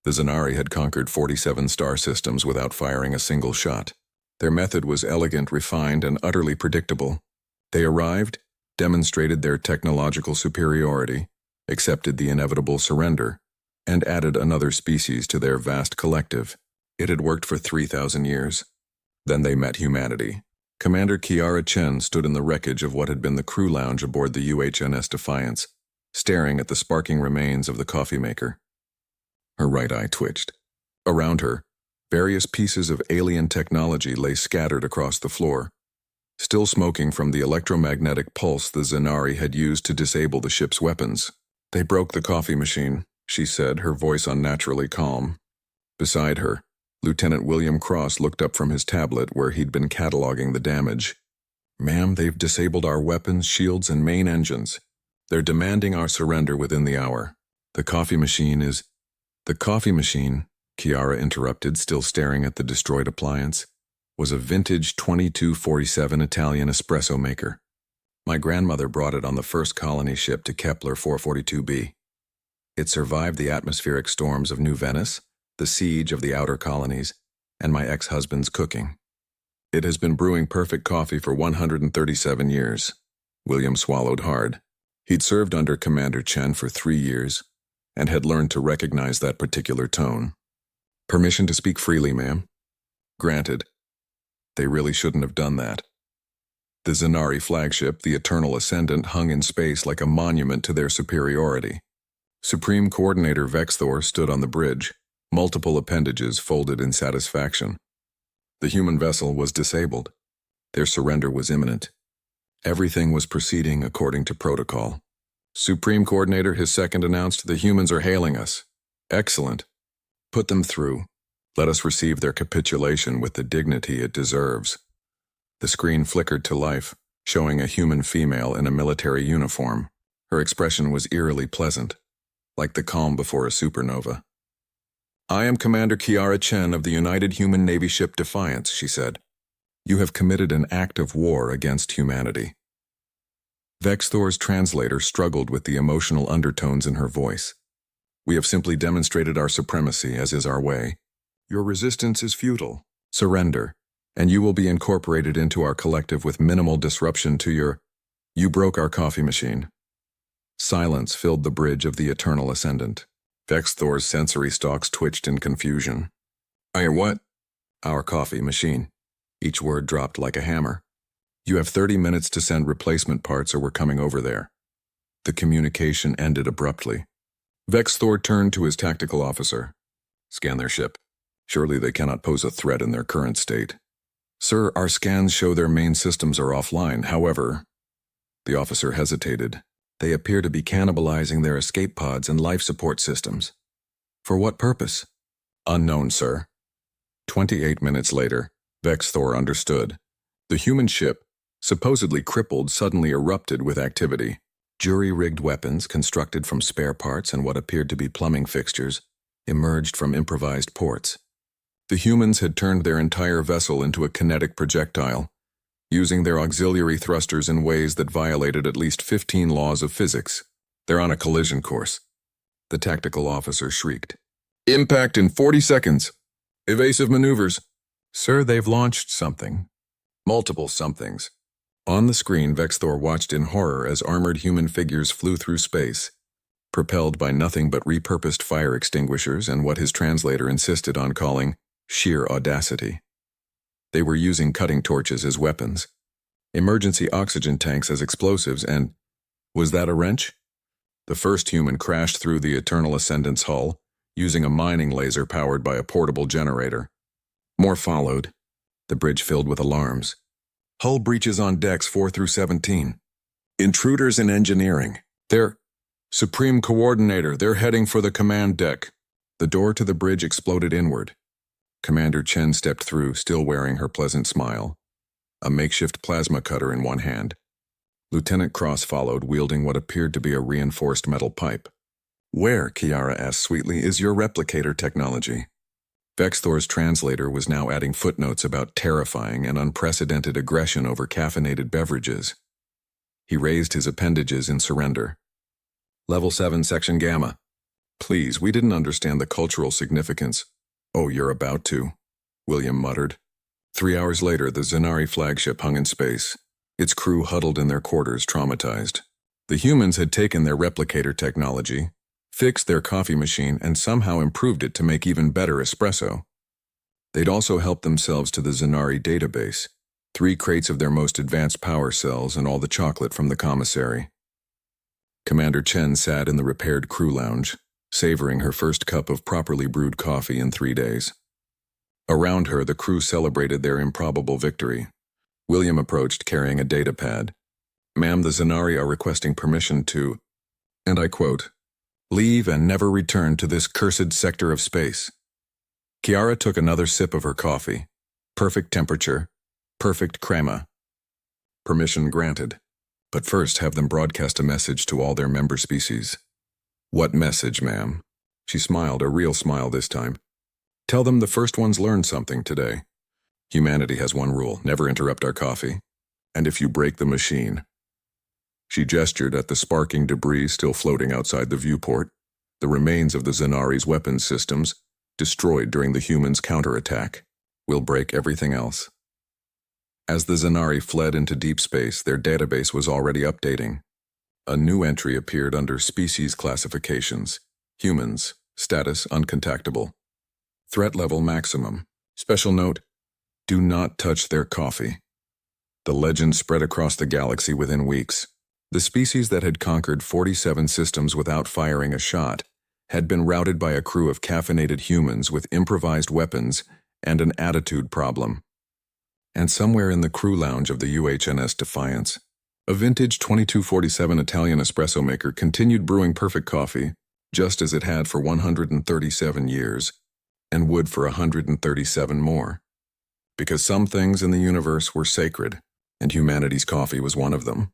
The Zanari had conquered 47 star systems without firing a single shot. Their method was elegant, refined, and utterly predictable. They arrived, demonstrated their technological superiority, accepted the inevitable surrender, and added another species to their vast collective. It had worked for 3,000 years. Then they met humanity. Commander Kiara Chen stood in the wreckage of what had been the crew lounge aboard the UHNS Defiance, staring at the sparking remains of the coffee maker. Her right eye twitched. Around her, various pieces of alien technology lay scattered across the floor, still smoking from the electromagnetic pulse the Zanari had used to disable the ship's weapons. "They broke the coffee machine," she said, her voice unnaturally calm. Beside her, Lieutenant William Cross looked up from his tablet where he'd been cataloging the damage. "Ma'am, they've disabled our weapons, shields, and main engines. They're demanding our surrender within the hour. The coffee machine," Kiara interrupted, still staring at the destroyed appliance, "was a vintage 2247 Italian espresso maker. My grandmother brought it on the first colony ship to Kepler 442b. It survived the atmospheric storms of New Venice, the siege of the outer colonies, and my ex-husband's cooking. It has been brewing perfect coffee for 137 years. William swallowed hard. He'd served under Commander Chen for 3 years, and had learned to recognize that particular tone. "Permission to speak freely, ma'am?" "Granted. They really shouldn't have done that." The Zanari flagship, the Eternal Ascendant, hung in space like a monument to their superiority. Supreme Coordinator Vexthor stood on the bridge, multiple appendages folded in satisfaction. The human vessel was disabled. Their surrender was imminent. Everything was proceeding according to protocol. "Supreme Coordinator," his second announced, "the humans are hailing us." "Excellent. Put them through. Let us receive their capitulation with the dignity it deserves." The screen flickered to life, showing a human female in a military uniform. Her expression was eerily pleasant, like the calm before a supernova. "I am Commander Kiara Chen of the United Human Navy ship Defiance," she said. "You have committed an act of war against humanity." Vexthor's translator struggled with the emotional undertones in her voice. "We have simply demonstrated our supremacy, as is our way. Your resistance is futile. Surrender, and you will be incorporated into our collective with minimal disruption to your... You broke our coffee machine." Silence filled the bridge of the Eternal Ascendant. Vexthor's sensory stalks twitched in confusion. What?" "Our coffee machine." Each word dropped like a hammer. "You have 30 minutes to send replacement parts or we're coming over there." The communication ended abruptly. Vexthor turned to his tactical officer. "Scan their ship. Surely they cannot pose a threat in their current state." "Sir, our scans show their main systems are offline. However..." The officer hesitated. "They appear to be cannibalizing their escape pods and life support systems." "For what purpose?" "Unknown, sir." 28 minutes later, Vexthor understood. The human ship, supposedly crippled, suddenly erupted with activity. Jury-rigged weapons, constructed from spare parts and what appeared to be plumbing fixtures, emerged from improvised ports. The humans had turned their entire vessel into a kinetic projectile, using their auxiliary thrusters in ways that violated at least 15 laws of physics. "They're on a collision course," the tactical officer shrieked. "Impact in 40 seconds. Evasive maneuvers." "Sir, they've launched something." "Multiple somethings." On the screen, Vexthor watched in horror as armored human figures flew through space, propelled by nothing but repurposed fire extinguishers and what his translator insisted on calling sheer audacity. They were using cutting torches as weapons, emergency oxygen tanks as explosives, and... was that a wrench? The first human crashed through the Eternal Ascendant's hull, using a mining laser powered by a portable generator. More followed, the bridge filled with alarms. "Hull breaches on decks 4 through 17. Intruders in engineering. They're... Supreme Coordinator, they're heading for the command deck." The door to the bridge exploded inward. Commander Chen stepped through, still wearing her pleasant smile, a makeshift plasma cutter in one hand. Lieutenant Cross followed, wielding what appeared to be a reinforced metal pipe. "Where," Kiara asked sweetly, "is your replicator technology?" Vexthor's translator was now adding footnotes about terrifying and unprecedented aggression over caffeinated beverages. He raised his appendages in surrender. "Level 7, Section Gamma." Please, we didn't understand the cultural significance. Oh, you're about to, William muttered. 3 hours later, the Zanari flagship hung in space, its crew huddled in their quarters, traumatized. The humans had taken their replicator technology, fixed their coffee machine, and somehow improved it to make even better espresso. They'd also helped themselves to the Zanari database, 3 crates of their most advanced power cells and all the chocolate from the commissary. Commander Chen sat in the repaired crew lounge, savoring her first cup of properly brewed coffee in 3 days. Around her, the crew celebrated their improbable victory. William approached carrying a data pad. "Ma'am, the Zanari are requesting permission to," and I quote, "leave and never return to this cursed sector of space." Chiara took another sip of her coffee. Perfect temperature, perfect crema. Permission granted. But first have them broadcast a message to all their member species. "What message, ma'am?" She smiled, a real smile this time. "Tell them the first ones learned something today. Humanity has one rule: never interrupt our coffee. And if you break the machine..." She gestured at the sparking debris still floating outside the viewport, the remains of the Zanari's weapons systems, destroyed during the humans' counterattack. "We'll break everything else." As the Zanari fled into deep space, their database was already updating. A new entry appeared under species classifications. Humans, status uncontactable. Threat level maximum. Special note, do not touch their coffee. The legend spread across the galaxy within weeks. The species that had conquered 47 systems without firing a shot had been routed by a crew of caffeinated humans with improvised weapons and an attitude problem. And somewhere in the crew lounge of the UHNS Defiance, a vintage 2247 Italian espresso maker continued brewing perfect coffee, just as it had for 137 years, and would for 137 more. Because some things in the universe were sacred, and humanity's coffee was one of them.